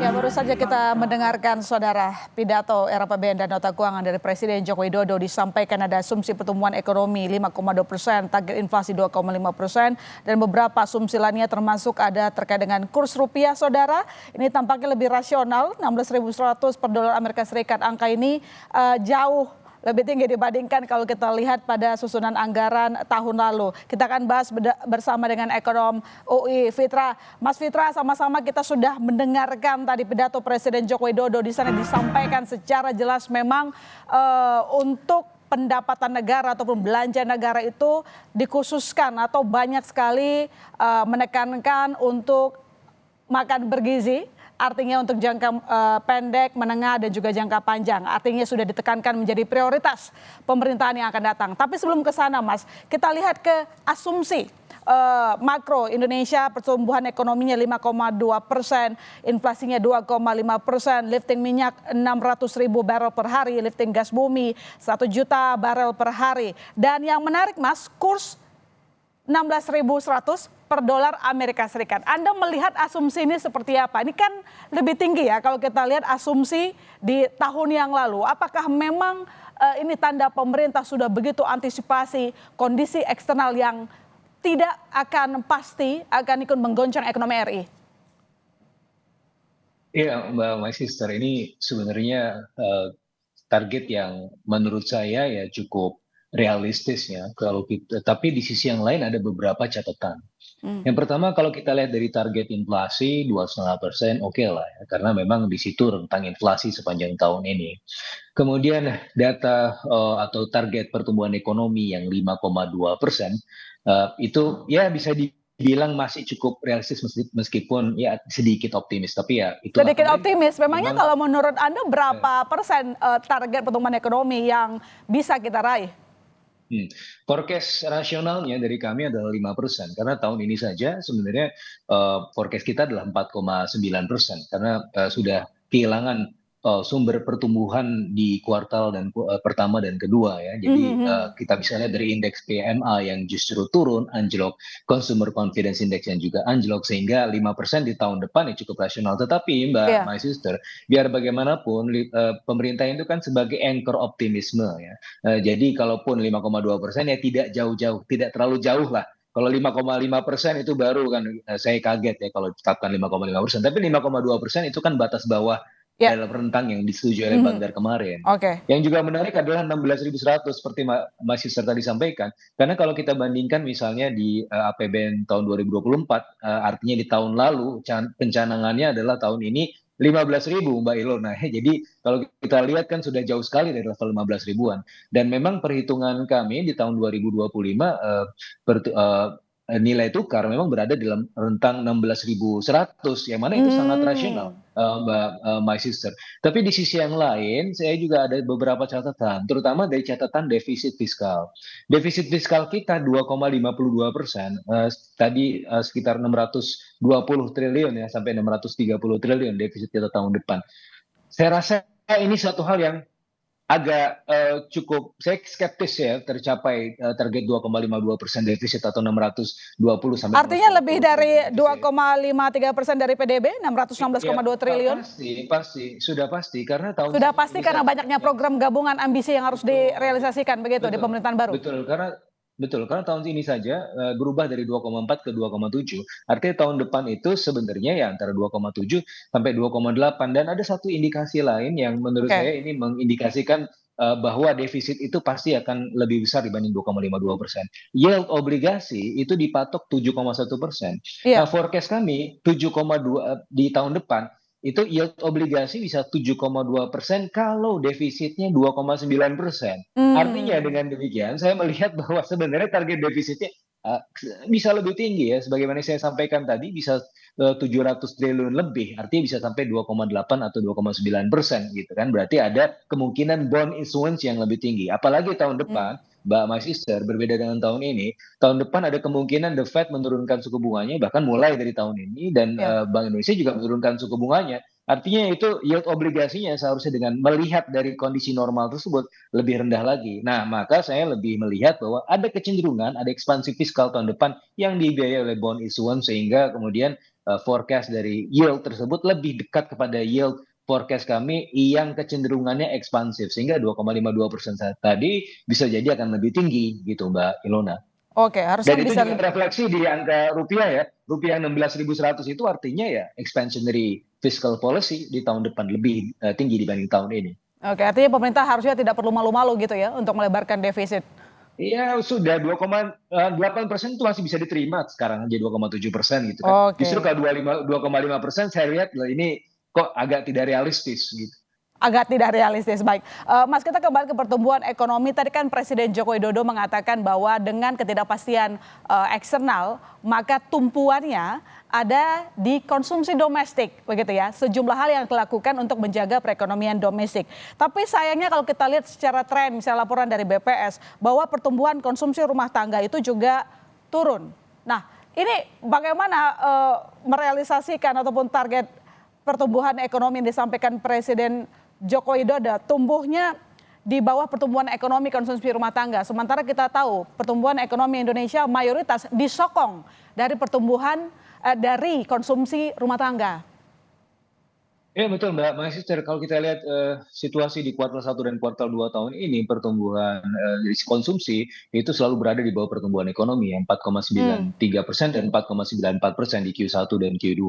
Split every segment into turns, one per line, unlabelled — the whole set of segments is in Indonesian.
Ya, baru saja kita mendengarkan saudara pidato era APBN dan nota keuangan dari Presiden Joko Widodo. Disampaikan ada asumsi pertumbuhan ekonomi 5,2%, target inflasi 2,5%, dan beberapa asumsi lainnya termasuk ada terkait dengan kurs rupiah saudara. Ini tampaknya lebih rasional, 16.100 per dolar Amerika Serikat. Angka ini jauh lebih tinggi dibandingkan kalau kita lihat pada susunan anggaran tahun lalu. Kita akan bahas bersama dengan ekonom UI Fitra. Mas Fitra, sama-sama kita sudah mendengarkan tadi pidato Presiden Joko Widodo. Di sana disampaikan secara jelas memang untuk pendapatan negara ataupun belanja negara itu dikhususkan atau banyak sekali menekankan untuk makan bergizi. Artinya untuk jangka pendek, menengah, dan juga jangka panjang. Artinya sudah ditekankan menjadi prioritas pemerintahan yang akan datang. Tapi sebelum ke sana Mas, kita lihat ke asumsi makro Indonesia, pertumbuhan ekonominya 5,2%, inflasinya 2,5%, lifting minyak 600.000 barel per hari, lifting gas bumi 1 juta barel per hari. Dan yang menarik Mas, kurs 16.100 per dolar Amerika Serikat. Anda melihat asumsi ini seperti apa? Ini kan lebih tinggi ya kalau kita lihat asumsi di tahun yang lalu. Apakah memang ini tanda pemerintah sudah begitu antisipasi kondisi eksternal yang tidak akan pasti akan ikut menggoncang ekonomi RI?
Iya, Mbak Sister, ini sebenarnya target yang menurut saya ya cukup realistis ya kalau kita, tapi di sisi yang lain ada beberapa catatan. Yang pertama kalau kita lihat dari target inflasi 2,5%, oke lah ya, karena memang di situ rentang inflasi sepanjang tahun ini. Kemudian data atau target pertumbuhan ekonomi yang 5,2%, itu ya bisa dibilang masih cukup realistis meskipun ya sedikit optimis, tapi ya itu
sedikit optimis. Memangnya kalau menurut Anda berapa persen target pertumbuhan ekonomi yang bisa kita raih?
Forecast rasionalnya dari kami adalah 5%, karena tahun ini saja sebenarnya forecast kita adalah 4,9%, karena sudah kehilangan sumber pertumbuhan di kuartal dan pertama dan kedua ya. Jadi kita bisa lihat dari indeks PMI yang justru turun, anjlok, consumer confidence index yang juga anjlok, sehingga 5% di tahun depan ya cukup rasional. Tetapi Mbak, my sister, biar bagaimanapun pemerintah itu kan sebagai anchor optimisme ya. Jadi kalaupun 5,2% ya tidak jauh-jauh, tidak terlalu jauh lah. Kalau 5,5% itu baru kan saya kaget ya kalau ditetapkan 5,5%. Tapi 5,2% itu kan batas bawah dalam rentang yang disetujui oleh Banggar kemarin. Yang juga menarik adalah 16.100 seperti Mas Yusuf tadi sampaikan. Karena kalau kita bandingkan misalnya di APBN tahun 2024, artinya di tahun lalu pencanangannya adalah tahun ini 15.000 Mbak Ilona. Jadi kalau kita lihat kan sudah jauh sekali dari level 15 ribuan. Dan memang perhitungan kami di tahun 2025 nilai tukar memang berada dalam rentang 16.100, yang mana itu sangat rasional, Mbak my sister. Tapi di sisi yang lain, saya juga ada beberapa catatan, terutama dari catatan defisit fiskal. Defisit fiskal kita 2,52%, tadi sekitar 620 triliun ya, sampai 630 triliun defisit kita tahun depan. Saya rasa ini suatu hal yang agak cukup, saya skeptis ya tercapai target 2,52% defisit atau 620 sampai.
Artinya lebih dari 2,53% dari PDB, 616,2 triliun.
Pasti, sudah pasti karena
sudah pasti karena banyaknya program gabungan ambisi yang harus direalisasikan begitu di pemerintahan baru.
Betul, karena tahun ini saja berubah dari 2,4 ke 2,7. Artinya tahun depan itu sebenarnya ya antara 2,7 sampai 2,8. Dan ada satu indikasi lain yang menurut saya ini mengindikasikan bahwa defisit itu pasti akan lebih besar dibanding 2,52%. Yield obligasi itu dipatok 7,1%. Nah, forecast kami 7,2 di tahun depan. Itu yield obligasi bisa 7,2% kalau defisitnya 2,9%. Artinya dengan demikian saya melihat bahwa sebenarnya target defisitnya bisa lebih tinggi ya. Sebagaimana saya sampaikan tadi bisa 700 triliun lebih. Artinya bisa sampai 2,8 atau 2,9% gitu kan. Berarti ada kemungkinan bond issuance yang lebih tinggi. Apalagi tahun depan, Mbak My Sister, berbeda dengan tahun ini, tahun depan ada kemungkinan The Fed menurunkan suku bunganya bahkan mulai dari tahun ini, dan Bank Indonesia juga menurunkan suku bunganya. Artinya itu yield obligasinya seharusnya dengan melihat dari kondisi normal tersebut lebih rendah lagi. Nah, maka saya lebih melihat bahwa ada kecenderungan, ada ekspansi fiskal tahun depan yang dibiayai oleh bond issuance, sehingga kemudian forecast dari yield tersebut lebih dekat kepada yield forecast kami yang kecenderungannya ekspansif, sehingga 2,52% tadi bisa jadi akan lebih tinggi gitu Mbak Ilona.
Oke, harusnya
Dan itu
bisa
juga terefleksi di angka rupiah ya. Rupiah 16.100 itu artinya ya expansionary fiscal policy di tahun depan lebih tinggi dibanding tahun ini.
oke, artinya pemerintah harusnya tidak perlu malu-malu gitu ya untuk melebarkan defisit.
Iya sudah 2,8% itu masih bisa diterima sekarang aja 2,7% gitu kan. Justru
Oke.
kalau 2,5% saya lihat lah ini kok agak tidak realistis gitu.
Agak tidak realistis. Baik, Mas, kita kembali ke pertumbuhan ekonomi. Tadi kan Presiden Joko Widodo mengatakan bahwa dengan ketidakpastian eksternal, maka tumpuannya ada di konsumsi domestik, begitu ya. Sejumlah hal yang dilakukan untuk menjaga perekonomian domestik. Tapi sayangnya kalau kita lihat secara tren, misalnya laporan dari BPS, bahwa pertumbuhan konsumsi rumah tangga itu juga turun. Nah, ini bagaimana merealisasikan ataupun target pertumbuhan ekonomi yang disampaikan Presiden Joko Widodo tumbuhnya di bawah pertumbuhan ekonomi konsumsi rumah tangga. Sementara kita tahu pertumbuhan ekonomi Indonesia mayoritas disokong dari pertumbuhan dari konsumsi rumah tangga.
Ya betul Mbak Mahasiswa, kalau kita lihat situasi di kuartal 1 dan kuartal 2 tahun ini pertumbuhan dari konsumsi itu selalu berada di bawah pertumbuhan ekonomi yang 4,93% dan 4,94% di Q1 dan Q2.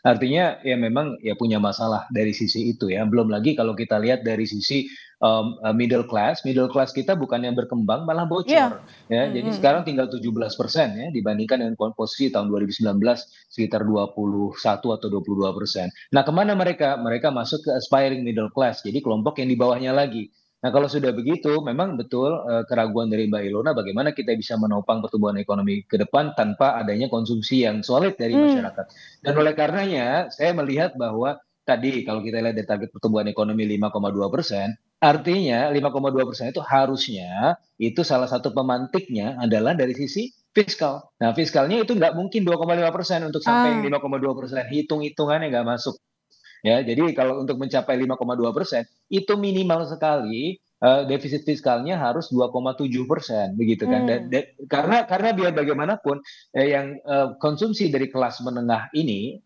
Artinya ya memang ya punya masalah dari sisi itu ya. Belum lagi kalau kita lihat dari sisi middle class kita bukannya berkembang malah
Iya.
bocor ya. Jadi sekarang tinggal 17% ya dibandingkan dengan posisi tahun 2019 sekitar 21 atau 22%. Nah, kemana mereka? Mereka masuk ke aspiring middle class, jadi kelompok yang di bawahnya lagi. Nah, kalau sudah begitu, memang betul keraguan dari Mbak Ilona bagaimana kita bisa menopang pertumbuhan ekonomi ke depan tanpa adanya konsumsi yang solid dari
Hmm.
masyarakat. Dan oleh karenanya, saya melihat bahwa tadi kalau kita lihat dari target pertumbuhan ekonomi 5,2%, artinya 5,2% itu harusnya itu salah satu pemantiknya adalah dari sisi fiskal. Nah, fiskalnya itu nggak mungkin 2,5% untuk sampai yang
Ah.
5,2%. Hitung-hitungannya nggak masuk. Ya, jadi kalau untuk mencapai 5,2% itu minimal sekali defisit fiskalnya harus 2,7%, begitu kan?
Hmm.
Karena biar bagaimanapun yang konsumsi dari kelas menengah ini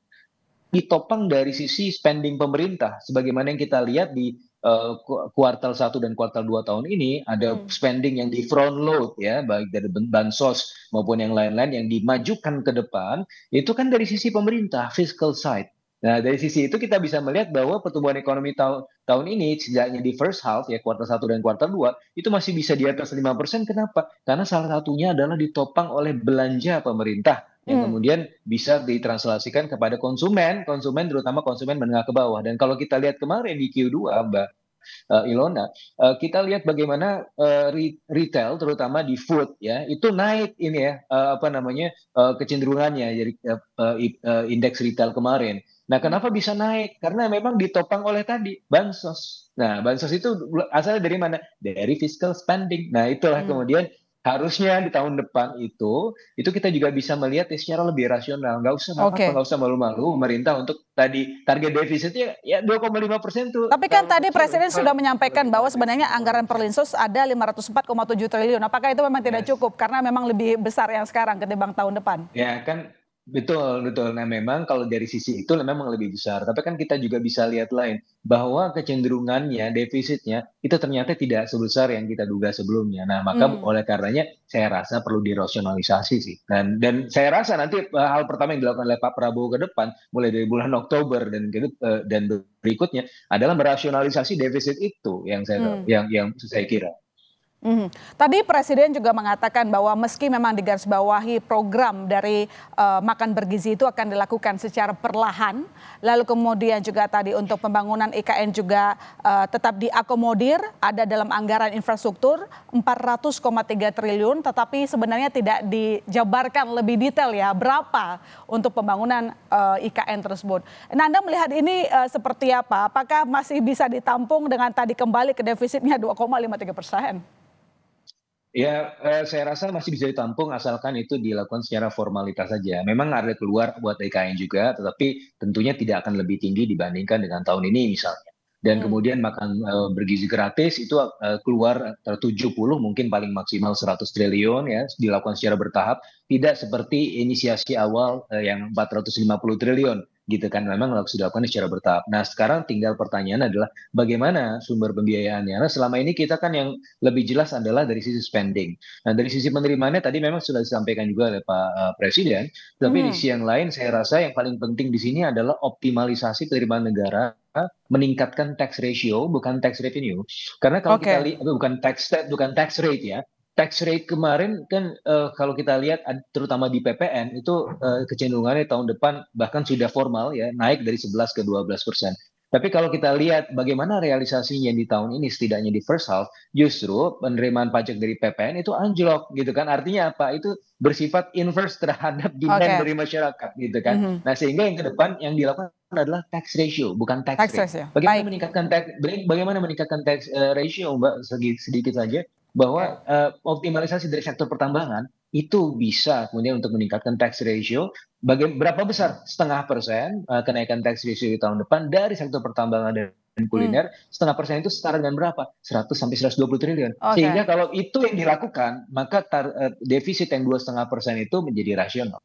ditopang dari sisi spending pemerintah. Sebagaimana yang kita lihat di kuartal 1 dan kuartal 2 tahun ini, ada
Hmm.
spending yang di front load ya, baik dari bansos maupun yang lain-lain yang dimajukan ke depan, itu kan dari sisi pemerintah, fiscal side. Nah, dari sisi itu kita bisa melihat bahwa pertumbuhan ekonomi tahun ini, setidaknya di first half, ya kuartal 1 dan kuartal 2 itu masih bisa di atas 5%. Kenapa? Karena salah satunya adalah ditopang oleh belanja pemerintah yang
Hmm.
kemudian bisa ditranslasikan kepada konsumen, konsumen terutama konsumen menengah ke bawah. Dan kalau kita lihat kemarin di Q2, Mbak Ilona, kita lihat bagaimana retail terutama di food ya itu naik ini ya apa namanya kecenderungannya jadi indeks retail kemarin. Nah, kenapa bisa naik? Karena memang ditopang oleh tadi bansos. Nah, bansos itu asalnya dari mana? Dari fiscal spending. Nah, itulah
Hmm.
kemudian harusnya di tahun depan itu kita juga bisa melihat ya secara lebih rasional. Nggak usah nggak apa-apa,
Oke.
nggak usah malu-malu pemerintah untuk tadi target defisitnya ya 2,5% tuh
Tapi kan
terlalu
tadi
kecil
Presiden sudah
kalau
menyampaikan
kita
bahwa
lihat dari
sebenarnya
sisi
anggaran
produktif.
Perlinsos ada 504,7 triliun. Apakah itu memang tidak
Yes.
cukup karena memang lebih besar yang sekarang ketimbang tahun depan?
Ya kan betul betul. Nah, memang kalau dari sisi itu memang lebih besar. Tapi kan kita juga bisa lihat lain bahwa kecenderungannya defisitnya itu ternyata tidak sebesar yang kita duga sebelumnya. Nah, maka
Hmm.
oleh karenanya saya rasa perlu dirasionalisasi sih. Dan saya rasa nanti hal pertama yang dilakukan oleh Pak Prabowo ke depan mulai dari bulan Oktober dan berikutnya adalah merasionalisasi defisit itu
Hmm.
yang saya kira.
Mhm. Tadi Presiden juga mengatakan bahwa meski memang digarisbawahi program dari makan bergizi itu akan dilakukan secara perlahan, lalu kemudian juga tadi untuk pembangunan IKN juga tetap diakomodir, ada dalam anggaran infrastruktur 400,3 triliun, tetapi sebenarnya tidak dijabarkan lebih detail ya berapa untuk pembangunan IKN tersebut. Nah, Anda melihat ini seperti apa? Apakah masih bisa ditampung dengan tadi kembali ke defisitnya 2,53%?
Ya, saya rasa masih bisa ditampung asalkan itu dilakukan secara formalitas saja. Memang ada keluar buat IKN juga, tetapi tentunya tidak akan lebih tinggi dibandingkan dengan tahun ini misalnya. dan kemudian makan bergizi gratis itu keluar 70 mungkin paling maksimal 100 triliun ya dilakukan secara bertahap, tidak seperti inisiasi awal yang 450 triliun gitu kan, memang sudah dilakukan secara bertahap. Nah sekarang tinggal pertanyaan adalah bagaimana sumber pembiayaannya. Nah selama ini kita kan yang lebih jelas adalah dari sisi spending. Nah dari sisi penerimaannya tadi memang sudah disampaikan juga oleh Pak Presiden, tapi di
Mhm.
sisi yang lain saya rasa yang paling penting di sini adalah optimalisasi penerimaan negara, meningkatkan tax ratio bukan tax revenue. Karena kalau kita
Oke.
lihat bukan tax rate ya. Tax rate kemarin kan kalau kita lihat terutama di PPN itu kecenderungannya tahun depan bahkan sudah formal ya naik dari 11 ke 12%. Tapi kalau kita lihat bagaimana realisasinya di tahun ini setidaknya di first half, justru penerimaan pajak dari PPN itu anjlok gitu kan. Artinya apa? Itu bersifat inverse terhadap demand
Oke.
dari masyarakat gitu kan.
Mhm.
Nah, sehingga yang ke depan yang dilakukan adalah tax ratio, bukan tax
Tax
rate.
ratio.
Bagaimana
Baik.
meningkatkan tax ratio, Mbak? Sedikit saja
Oke.
bahwa optimalisasi dari sektor pertambangan itu bisa kemudian untuk meningkatkan tax ratio. Berapa besar? 0,5% kenaikan tax ratio di tahun depan dari sektor pertambangan dan
Hmm.
kuliner. 0,5% itu setara dengan berapa? 100 sampai 120 triliun.
Oke.
Sehingga kalau itu yang dilakukan, maka defisit yang 2,5% itu menjadi rasional.